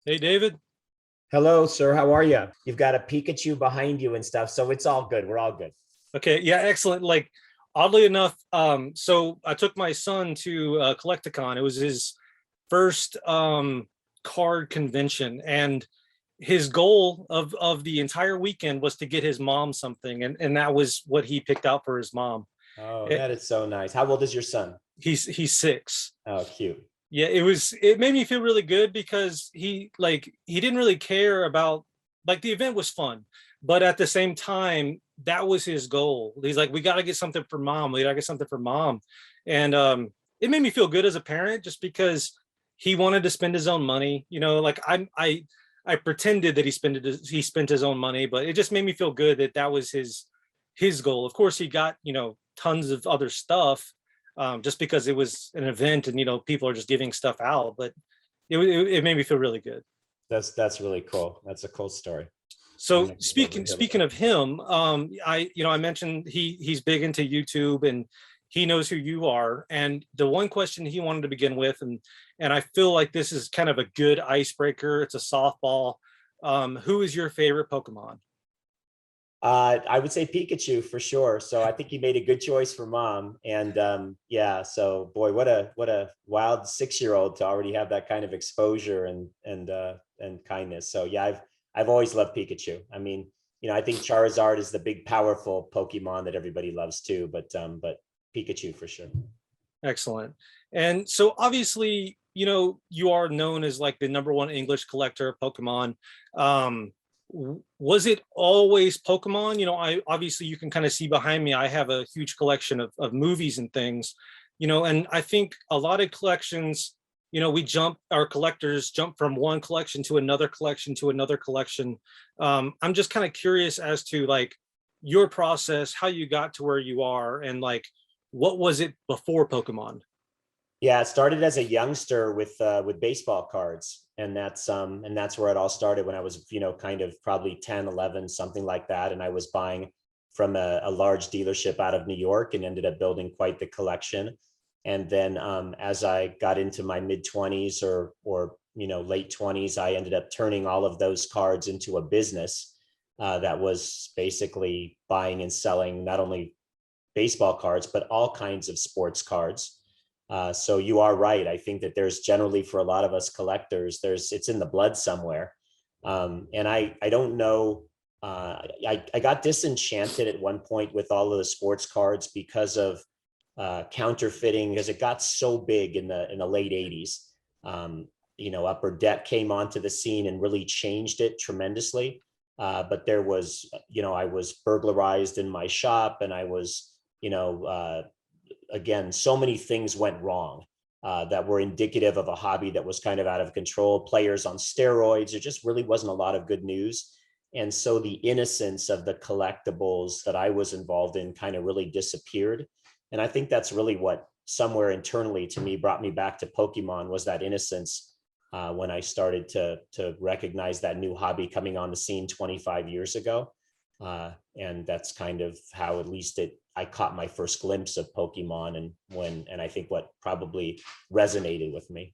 Hey, David. Hello, sir. How are you? You've got a Pikachu behind you and stuff, so it's all good. We're all good. Okay, yeah, excellent. Like, oddly enough, so I took my son to Collecticon. It was his first card convention, and his goal of the entire weekend was to get his mom something, and that was what he picked out for his mom. Oh, It, that is so nice. How old is your son? he's 6. Oh, cute. Yeah, it made me feel really good because he didn't really care about, like, the event was fun, but at the same time that was his goal. He's like, we got to get something for mom, we got to get something for mom. And it made me feel good as a parent just because he wanted to spend his own money, like I pretended that he spent his own money, but it just made me feel good that that was his goal. Of course he got, tons of other stuff, just because it was an event and people are just giving stuff out. But it made me feel really good. That's really cool. That's a cool story. I'm So looking forward to hearing speaking about of him, I mentioned he's big into YouTube and he knows who you are. And the one question he wanted to begin with, and I feel like this is kind of a good icebreaker. It's a softball. Who is your favorite Pokemon? I would say Pikachu for sure. So I think you made a good choice for mom. And yeah, so boy, what a wild 6-year-old to already have that kind of exposure and kindness. So yeah, I've always loved Pikachu. I mean, I think Charizard is the big, powerful Pokemon that everybody loves too, but Pikachu for sure. Excellent. And so obviously, you are known as like the number one English collector of Pokemon. Was it always Pokemon? I obviously, you can kind of see behind me, I have a huge collection of movies and things, and I think a lot of collections, our collectors jump from one collection to another collection to another collection. I'm just kind of curious as to like your process, how you got to where you are, and like what was it before Pokemon? Yeah, it started as a youngster with baseball cards, and that's where it all started when I was, kind of probably 10, 11, something like that. And I was buying from a large dealership out of New York and ended up building quite the collection. And then as I got into my mid 20s or late 20s, I ended up turning all of those cards into a business that was basically buying and selling not only baseball cards but all kinds of sports cards. So you are right. I think that there's generally, for a lot of us collectors, it's in the blood somewhere. And I don't know. I got disenchanted at one point with all of the sports cards because of counterfeiting, because it got so big in the late 80s. Upper Deck came onto the scene and really changed it tremendously. But there was, I was burglarized in my shop, and I was, again, so many things went wrong that were indicative of a hobby that was kind of out of control, players on steroids. There just really wasn't a lot of good news. And so the innocence of the collectibles that I was involved in kind of really disappeared. And I think that's really what somewhere internally to me brought me back to Pokemon, was that innocence when I started to recognize that new hobby coming on the scene 25 years ago. And that's kind of how, at least I caught my first glimpse of Pokemon, and I think what probably resonated with me.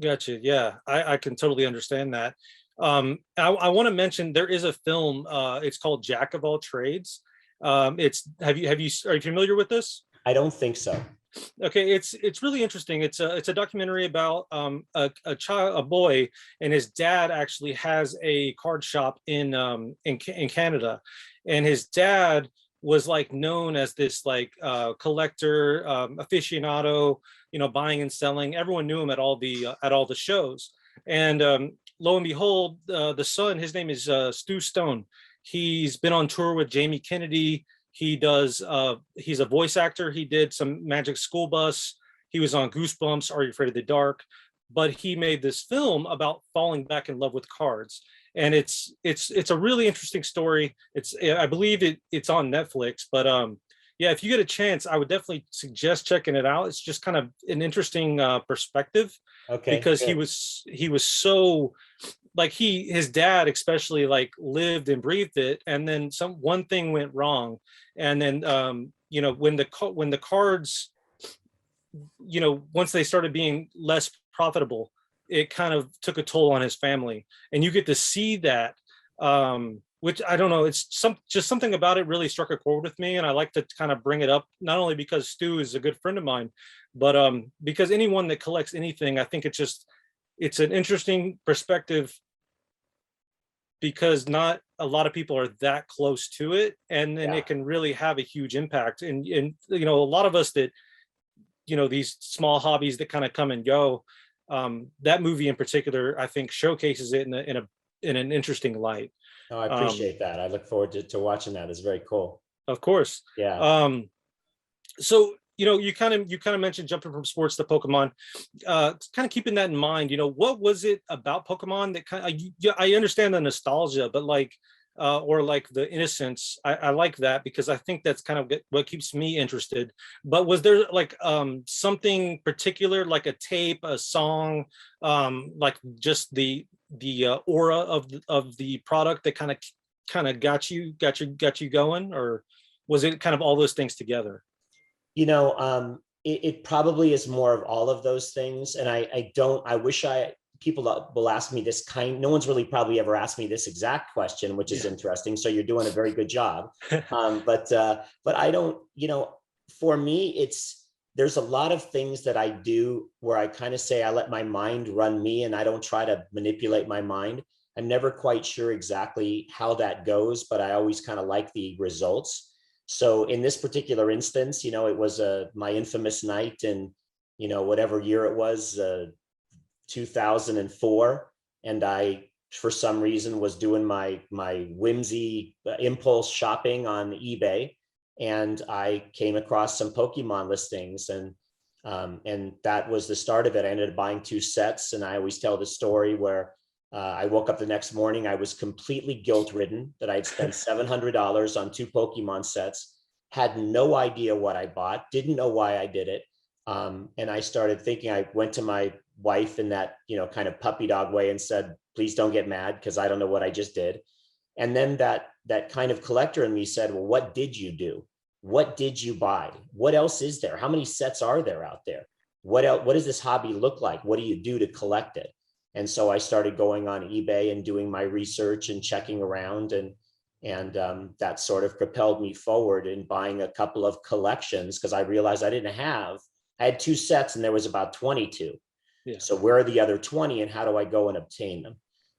Gotcha. Yeah, I can totally understand that. I want to mention there is a film. It's called Jack of All Trades. It's are you familiar with this? I don't think so. Okay, it's really interesting. It's a documentary about a boy, and his dad actually has a card shop in Canada, and his dad was like known as this like collector, aficionado, buying and selling. Everyone knew him at all the shows, and lo and behold, the son, his name is Stu Stone. He's been on tour with Jamie Kennedy. He's a voice actor. He did some Magic School Bus. He was on Goosebumps, Are You Afraid of the Dark? But he made this film about falling back in love with cards. And it's a really interesting story. I believe it's on Netflix, but yeah, if you get a chance, I would definitely suggest checking it out. It's just kind of an interesting perspective, Okay, because good. he was so, like, his dad especially like lived and breathed it, and then one thing went wrong, and then when the cards, once they started being less profitable, it kind of took a toll on his family, and you get to see that, which I don't know, it's just something about it really struck a chord with me, and I like to kind of bring it up, not only because Stu is a good friend of mine, but because anyone that collects anything, I think it's an interesting perspective, because not a lot of people are that close to it, and then it can really have a huge impact. And you know, a lot of us that, you know, these small hobbies that kind of come and go, that movie in particular, I think, showcases it in an interesting light. Oh, I appreciate that. I look forward to watching that. It's very cool. Of course. Yeah. So, you know, you kind of mentioned jumping from sports to Pokemon, kind of keeping that in mind. You know, what was it about Pokemon that kind of, I understand the nostalgia, but like, or like the innocence, I like that, because I think that's kind of what keeps me interested. But was there like something particular, like a tape, a song, like just the aura of the product that kind of got you going, or was it kind of all those things together? You know, it probably is more of all of those things. And I wish people will ask me this no one's really probably ever asked me this exact question, which is interesting. So you're doing a very good job. But I don't, you know, for me, there's a lot of things that I do where I kind of say, I let my mind run me, and I don't try to manipulate my mind. I'm never quite sure exactly how that goes, but I always kind of like the results. So in this particular instance, you know, it was my infamous night in, you know, whatever year it was, 2004. And I, for some reason, was doing my whimsy impulse shopping on eBay. And I came across some Pokemon listings, and that was the start of it. I ended up buying 2 sets. And I always tell the story where I woke up the next morning, I was completely guilt-ridden that I'd spent $700 on 2 Pokemon sets, had no idea what I bought, didn't know why I did it. And I started thinking, I went to my wife in that, you know, kind of puppy dog way and said, please don't get mad, because I don't know what I just did. And then that kind of collector in me said, well, what did you do? What did you buy? What else is there? How many sets are there out there? What else, what does this hobby look like? What do you do to collect it? And so I started going on eBay and doing my research and checking around, and that sort of propelled me forward in buying a couple of collections, because I realized I had 2 sets and there was about 22. Yeah. So where are the other 20, and how do I go and obtain them?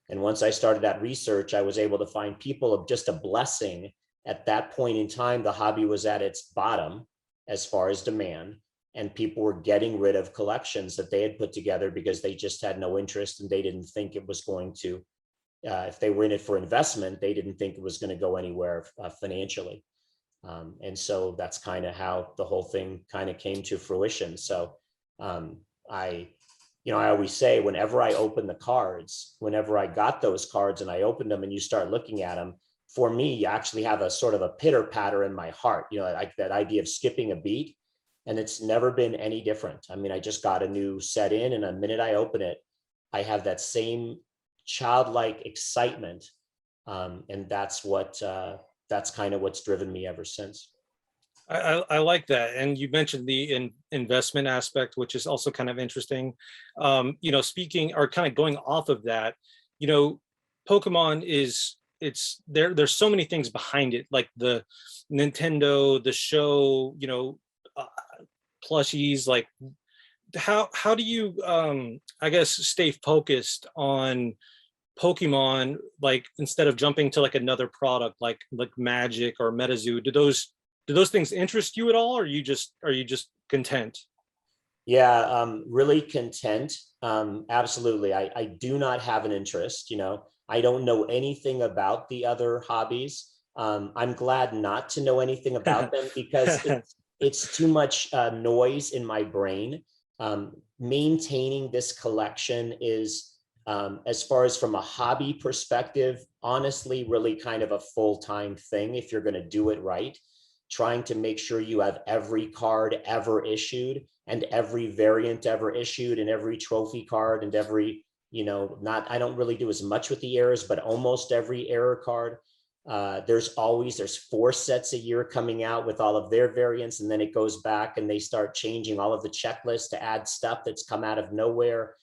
And once I started that research, I was able to find people of just a blessing. At that point in time, the hobby was at its bottom as far as demand, and people were getting rid of collections that they had put together because they just had no interest, and they didn't think it was going to, if they were in it for investment, they didn't think it was going to go anywhere financially. And so that's kind of how the whole thing kind of came to fruition. So I always say, whenever I open the cards, whenever I got those cards and I opened them and you start looking at them, for me, you actually have a sort of a pitter patter in my heart, you know, like that idea of skipping a beat. And it's never been any different. I mean, I just got a new set in, and the minute I open it, I have that same childlike excitement. And that's kind of what's driven me ever since. I like that. And you mentioned the investment aspect, which is also kind of interesting. You know, speaking or kind of going off of that, you know, Pokemon there's so many things behind it, like the Nintendo, the show, you know, plushies. Like how do you I guess stay focused on Pokemon, like instead of jumping to like another product like Magic or MetaZoo? Do those things interest you at all, or are you just content? Yeah, really content. Absolutely. I do not have an interest, you know. I don't know anything about the other hobbies. I'm glad not to know anything about them, because it's too much noise in my brain. Maintaining this collection is, as far as from a hobby perspective, honestly, really kind of a full-time thing if you're going to do it right. Trying to make sure you have every card ever issued, and every variant ever issued, and every trophy card, and every, you know, I don't really do as much with the errors, but almost every error card. There's 4 sets a year coming out with all of their variants, and then it goes back and they start changing all of the checklists to add stuff that's come out of nowhere.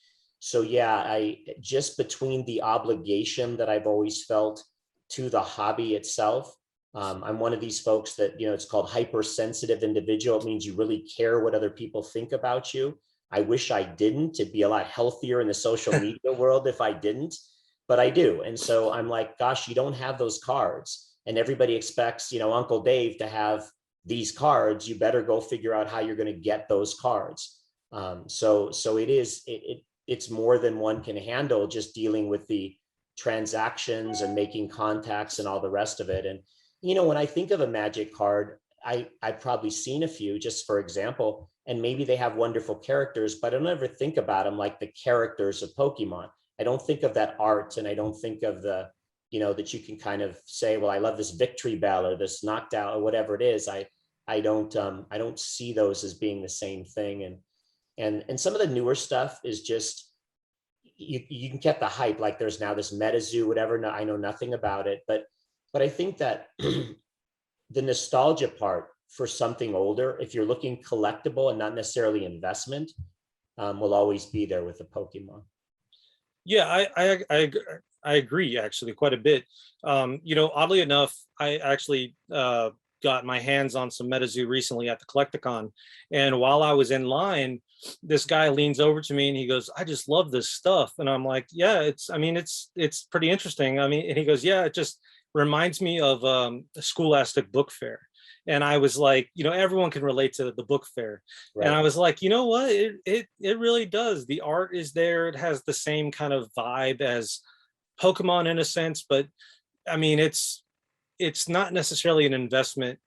So yeah, I just between the obligation that I've always felt to the hobby itself. I'm one of these folks that, it's called hypersensitive individual. It means you really care what other people think about you. I wish I didn't. It'd be a lot healthier in the social media world if I didn't, but I do. And so I'm like, gosh, you don't have those cards. And everybody expects, Uncle Dave to have these cards. You better go figure out how you're going to get those cards. So it's more than one can handle, just dealing with the transactions and making contacts and all the rest of it. And when I think of a Magic card, I've probably seen a few, just for example, and maybe they have wonderful characters, but I don't ever think about them like the characters of Pokemon. I don't think of that art, and I don't think of the, that you can kind of say, well, I love this Victory Bell or this Knocked Out or whatever it is. I don't see those as being the same thing. And some of the newer stuff is just, you can get the hype, like there's now this MetaZoo, whatever. No, I know nothing about it, but I think that the nostalgia part for something older, if you're looking collectible and not necessarily investment, will always be there with the Pokemon. Yeah, I agree actually quite a bit. Oddly enough, I actually got my hands on some MetaZoo recently at the Collecticon, and while I was in line, this guy leans over to me and he goes, "I just love this stuff," and I'm like, "Yeah, it's pretty interesting." I mean, and he goes, "Yeah, it just reminds me of a Scholastic Book Fair." And I was like, everyone can relate to the book fair. Right. And I was like, you know what? It really does. The art is there. It has the same kind of vibe as Pokemon in a sense, but I mean, it's not necessarily an investment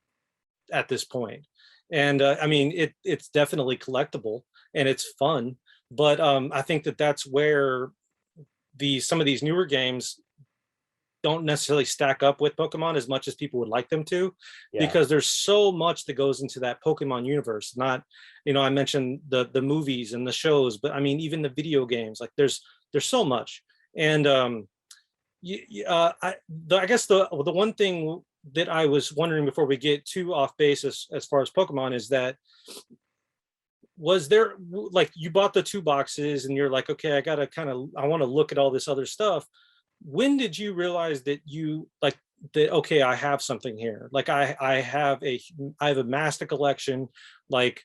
at this point. And I mean, it's definitely collectible and it's fun, but I think that's where some of these newer games don't necessarily stack up with Pokemon as much as people would like them to, because there's so much that goes into that Pokemon universe. Not, I mentioned the movies and the shows, but I mean, even the video games, like there's so much. And I guess the one thing that I was wondering before we get too off base as far as Pokemon is that, was there, like, you bought the 2 boxes and you're like, okay, I want to look at all this other stuff. When did you realize that okay, I have something here? Like I have amassed a collection, like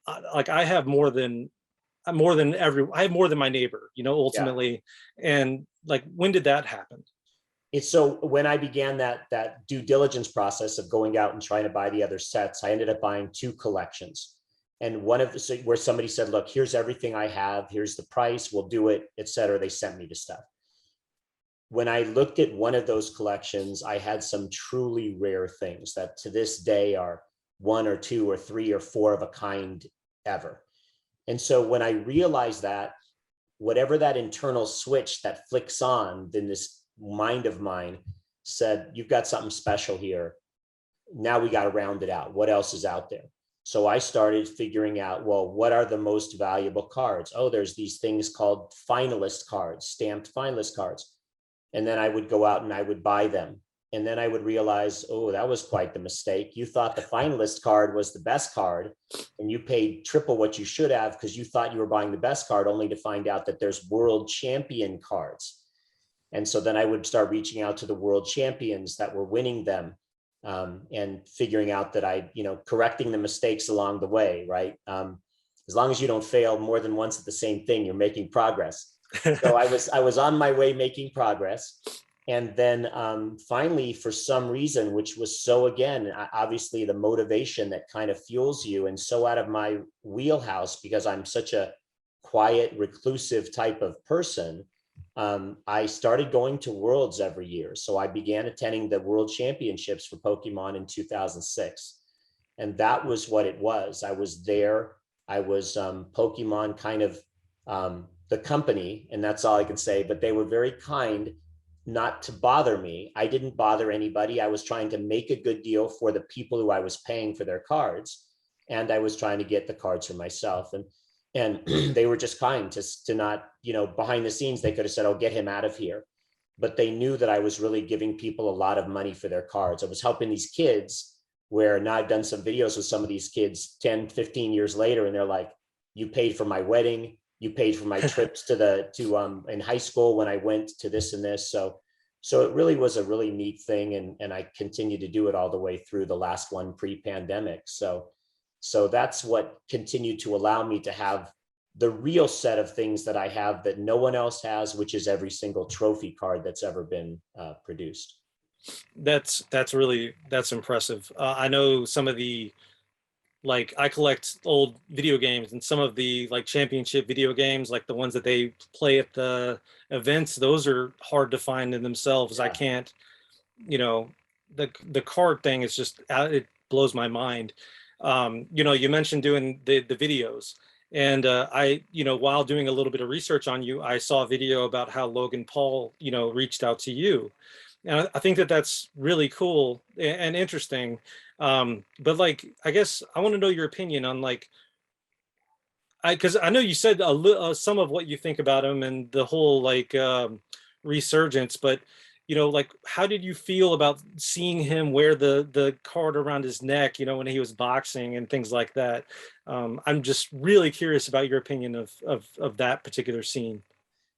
I have more than my neighbor, ultimately. Yeah. And like, when did that happen? It's so when I began that due diligence process of going out and trying to buy the other sets, I ended up buying 2 collections. And one of the, where somebody said, look, here's everything I have, here's the price, we'll do it, etc. They sent me the stuff. When I looked at one of those collections, I had some truly rare things that to this day are 1 or 2 or 3 or 4 of a kind ever. And so when I realized that, whatever that internal switch that flicks on in this mind of mine said, you've got something special here. Now we got to round it out. What else is out there? So I started figuring out, well, what are the most valuable cards? Oh, there's these things called finalist cards, stamped finalist cards. And then I would go out and I would buy them. And then I would realize, oh, that was quite the mistake. You thought the finalist card was the best card, and you paid triple what you should have because you thought you were buying the best card, only to find out that there's world champion cards. And so then I would start reaching out to the world champions that were winning them, and figuring out that correcting the mistakes along the way, right? As long as you don't fail more than once at the same thing, you're making progress. So I was on my way making progress. And then finally, for some reason, which was so, again, obviously the motivation that kind of fuels you, and so out of my wheelhouse, because I'm such a quiet, reclusive type of person, I started going to Worlds every year. So I began attending the World Championships for Pokemon in 2006. And that was what it was. I was there. I was Pokemon kind of the company, and that's all I can say, but they were very kind not to bother me. I didn't bother anybody. I was trying to make a good deal for the people who I was paying for their cards, and I was trying to get the cards for myself. And they were just kind to not, behind the scenes, they could have said, oh, get him out of here. But they knew that I was really giving people a lot of money for their cards. I was helping these kids, where now I've done some videos with some of these kids 10, 15 years later, and they're like, you paid for my wedding, you paid for my trips to in high school when I went to this and this. So it really was a really neat thing. And I continue to do it all the way through the last one pre-pandemic. So that's what continued to allow me to have the real set of things that I have that no one else has, which is every single trophy card that's ever been produced. That's impressive. I know some of the, like, I collect old video games, and some of the like championship video games, like the ones that they play at the events, those are hard to find in themselves. I Yeah. can't, you know, the card thing is just it blows my mind. You mentioned doing the videos, and while doing a little bit of research on you, I saw a video about how Logan Paul, reached out to you, and I think that that's really cool and interesting. But like, I guess I want to know your opinion on, like, because I know you said some of what you think about him and the whole, like, resurgence, but like, how did you feel about seeing him wear the card around his neck, when he was boxing and things like that? I'm just really curious about your opinion of that particular scene.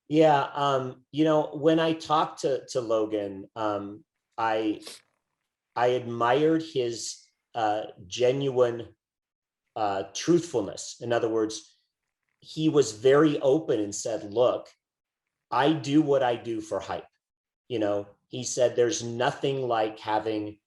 Yeah. When I talked to Logan, I admired his genuine truthfulness. In other words, he was very open and said, look, I do what I do for hype. He said, there's nothing like having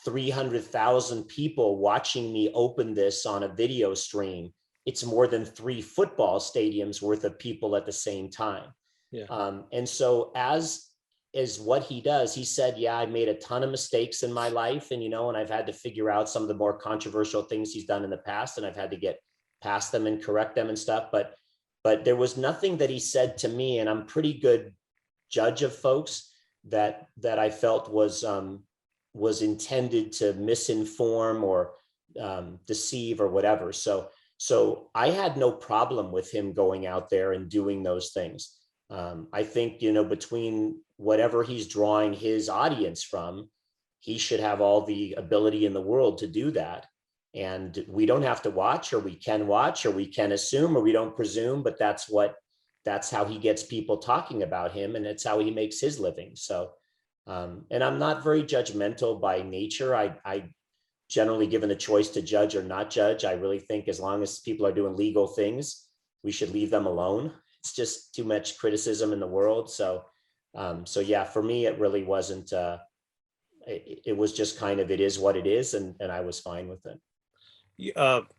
300,000 people watching me open this on a video stream. It's more than 3 football stadiums worth of people at the same time. Yeah. And so as is what he does, he said, yeah, I made a ton of mistakes in my life. And, and I've had to figure out some of the more controversial things he's done in the past, and I've had to get past them and correct them and stuff. But there was nothing that he said to me, and I'm pretty good judge of folks, that I felt was intended to misinform or deceive or whatever. So I had no problem with him going out there and doing those things. I think, between whatever he's drawing his audience from, he should have all the ability in the world to do that. And we don't have to watch, or we can assume, or we don't presume, but that's how he gets people talking about him, and it's how he makes his living. So, and I'm not very judgmental by nature. I generally, given the choice to judge or not judge, I really think as long as people are doing legal things, we should leave them alone. It's just too much criticism in the world. So yeah, for me, it really wasn't, it was just kind of, it is what it is. And I was fine with it.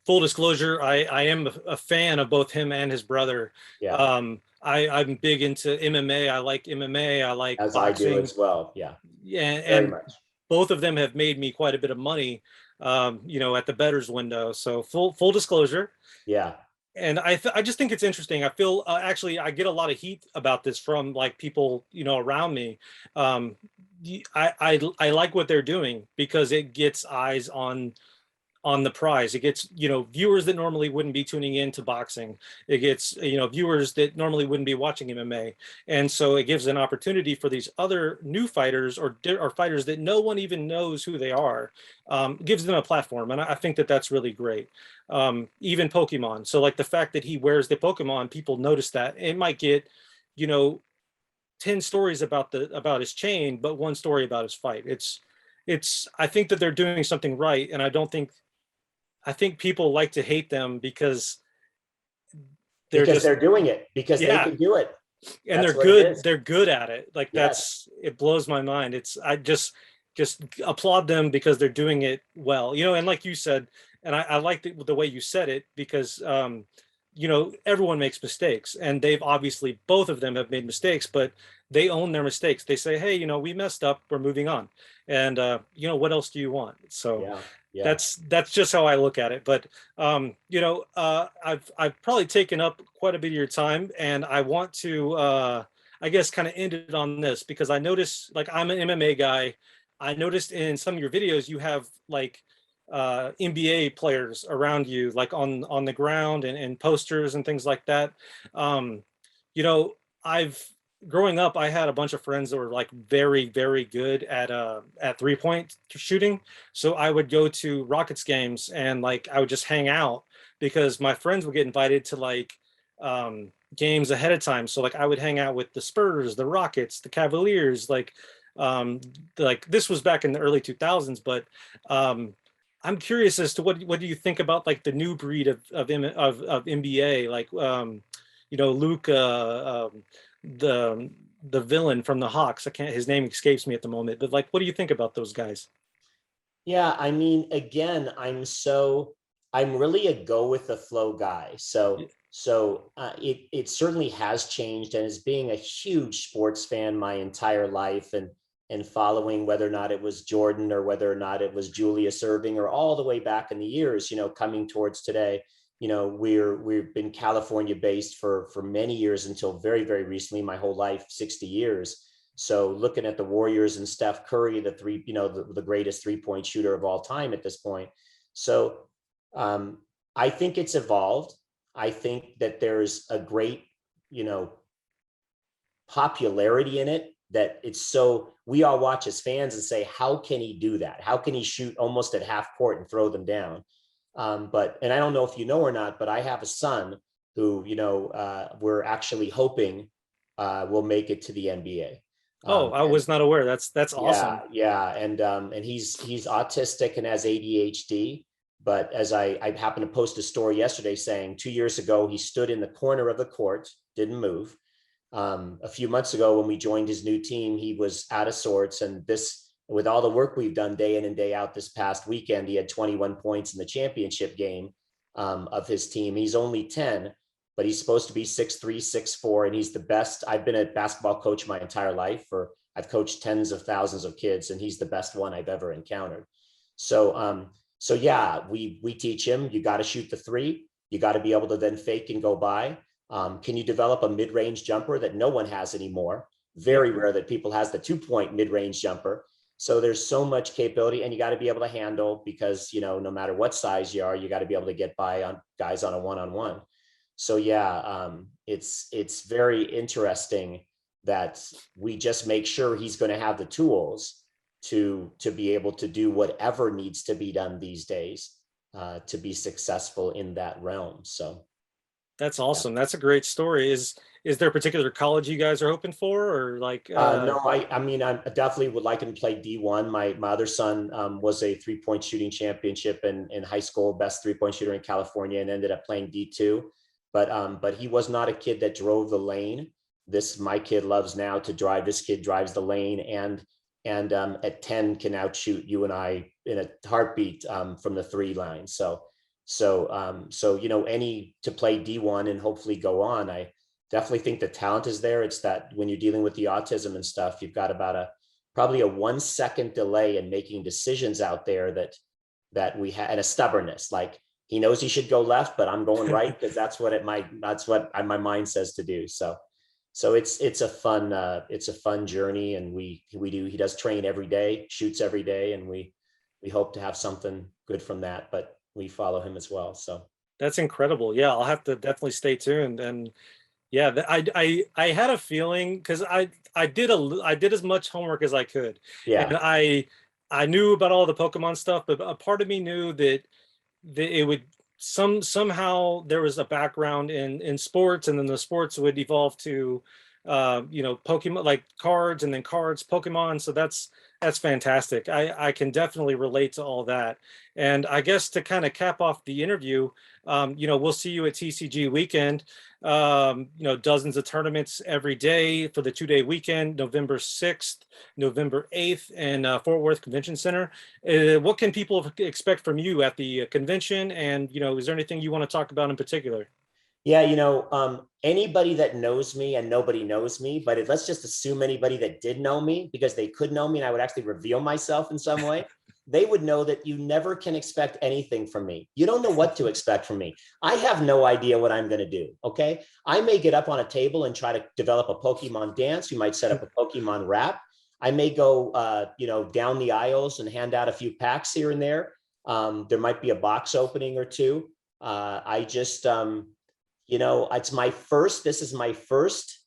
Full disclosure, I am a fan of both him and his brother. Yeah. I'm big into MMA. I like MMA. I like As boxing. I do as well. Yeah. Yeah. Very And much. both of them have made me quite a bit of money, at the bettors window. So full disclosure. Yeah. And I just think it's interesting. I feel, actually, I get a lot of heat about this from, like, people, around me. I like what they're doing because it gets eyes on the prize. It gets, viewers that normally wouldn't be tuning in to boxing. It gets, viewers that normally wouldn't be watching MMA. And so it gives an opportunity for these other new fighters, or fighters that no one even knows who they are, gives them a platform. And I think that that's really great. Even Pokemon. So, like, the fact that he wears the Pokemon, people notice that. It might get, 10 stories about his chain, but 1 story about his fight. I think that they're doing something right. And I think people like to hate them because they're doing it, because they can do it. And That's they're good. it is. They're good at it. Like, Yes. it blows my mind. I just applaud them because they're doing it well, and like you said, and I like the way you said it, because, everyone makes mistakes, and both of them have made mistakes, but they own their mistakes. They say, hey, we messed up, we're moving on. And, what else do you want? So yeah. that's just how I look at it. But, I've probably taken up quite a bit of your time, and I want to, I guess, kind of end it on this, because I noticed, like, I'm an MMA guy. I noticed in some of your videos, you have, like, NBA players around you, like on the ground, and posters and things like that. I've growing up, I had a bunch of friends that were, like, very, very good at 3-point shooting. So I would go to Rockets games, and, like, I would just hang out because my friends would get invited to, like, games ahead of time. So like I would hang out with the Spurs, the Rockets, the Cavaliers, um like this was back in the early 2000s, but I'm curious as to what do you think about like the new breed of NBA, like Luca, the the villain from the Hawks. I can't, his name escapes me at the moment, but like what do you think about those guys? Yeah, I mean, again, I'm really a go with the flow guy. It certainly has changed, and as being a huge sports fan my entire life, and following whether or not it was Jordan or whether or not it was Julius Erving or all the way back in the years, coming towards today. We've been California based for many years until very, very recently, my whole life, 60 years. So looking at the Warriors and Steph Curry, the greatest 3-point shooter of all time at this point. So I think it's evolved. I think that there's a great, popularity in it, that it's so, we all watch as fans and say, how can he do that? How can he shoot almost at half court and throw them down? And I don't know if you know or not, but I have a son who, we're actually hoping will make it to the NBA. Oh, I was not aware. That's awesome. Yeah, and he's autistic and has ADHD. But as I happened to post a story yesterday saying 2 years ago he stood in the corner of the court, didn't move. A few months ago when we joined his new team, he was out of sorts, and with all the work we've done day in and day out this past weekend, he had 21 points in the championship game of his team. He's only 10, but he's supposed to be 6'3", 6'4", and he's the best. I've been a basketball coach my entire life. I've coached tens of thousands of kids, and he's the best one I've ever encountered. So yeah, we teach him, you got to shoot the three. You got to be able to then fake and go by. Can you develop a mid-range jumper that no one has anymore? Very rare that people has the 2-point mid-range jumper. So there's so much capability, and you got to be able to handle, because, no matter what size you are, you got to be able to get by on guys on a one-on-one. So yeah, it's very interesting that we just make sure he's going to have the tools to be able to do whatever needs to be done these days to be successful in that realm. So that's awesome. Yeah. That's a great story. Is there a particular college you guys are hoping for, or like? No, I mean, I definitely would like him to play D1. My other son was a 3-point shooting championship in high school, best 3-point shooter in California, and ended up playing D2. But he was not a kid that drove the lane. My kid loves now to drive. This kid drives the lane, and at 10 can outshoot you and I in a heartbeat from the 3 line. So any to play D1 and hopefully go on. I definitely think the talent is there. It's that when you're dealing with the autism and stuff, you've got about probably a 1-second delay in making decisions out there that we had, and a stubbornness. Like, he knows he should go left, but I'm going right because that's what my mind says to do. So it's a fun journey, and he does train every day, shoots every day, and we hope to have something good from that, but we follow him as well. So that's incredible. Yeah, I'll have to definitely stay tuned. And yeah, I had a feeling, because I did as much homework as I could. Yeah. And I knew about all the Pokemon stuff, but a part of me knew that it would somehow there was a background in sports, and then the sports would evolve to Pokemon, like cards, and then cards, Pokemon. So that's fantastic. I can definitely relate to all that. And I guess to kind of cap off the interview, we'll see you at TCG Weekend. Dozens of tournaments every day for the 2-day weekend, November 6th, November 8th, in Fort Worth Convention Center. What can people expect from you at the convention? And, is there anything you want to talk about in particular? Yeah, anybody that knows me, and nobody knows me, but let's just assume anybody that did know me, because they could know me and I would actually reveal myself in some way, they would know that you never can expect anything from me. You don't know what to expect from me. I have no idea what I'm going to do. Okay. I may get up on a table and try to develop a Pokemon dance. You might set up a Pokemon rap. I may go, down the aisles and hand out a few packs here and there. There might be a box opening or two. This is my first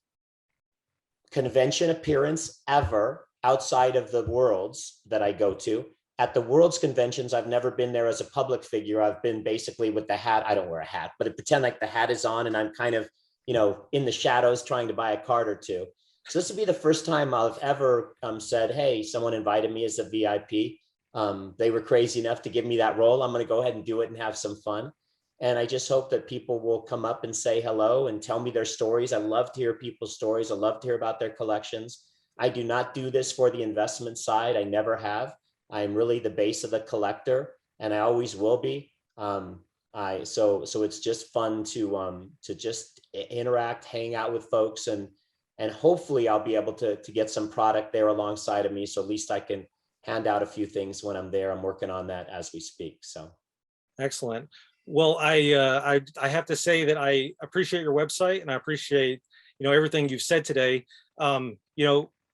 convention appearance ever outside of the Worlds that I go to. At the Worlds conventions, I've never been there as a public figure. I've been basically with the hat. I don't wear a hat, but I pretend like the hat is on, and I'm kind of, in the shadows trying to buy a card or two. So this will be the first time I've ever said, hey, someone invited me as a VIP. They were crazy enough to give me that role. I'm going to go ahead and do it and have some fun. And I just hope that people will come up and say hello and tell me their stories. I love to hear people's stories. I love to hear about their collections. I do not do this for the investment side. I never have. I'm really the base of the collector, and I always will be. So it's just fun to just interact, hang out with folks, and hopefully I'll be able to get some product there alongside of me. So at least I can hand out a few things when I'm there. I'm working on that as we speak. So excellent. Well, I have to say that I appreciate your website, and I appreciate, everything you've said today.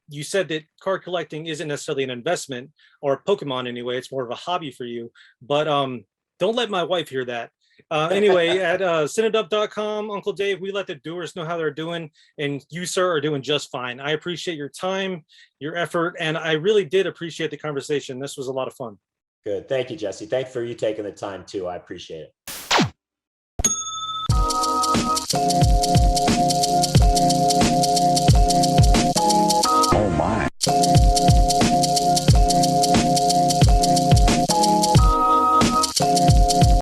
You said that card collecting isn't necessarily an investment, or Pokemon anyway. It's more of a hobby for you. But don't let my wife hear that. Anyway, at CineDump.com, Uncle Dave, we let the doers know how they're doing, and you, sir, are doing just fine. I appreciate your time, your effort, and I really did appreciate the conversation. This was a lot of fun. Good. Thank you, Jesse. Thanks for you taking the time too. I appreciate it.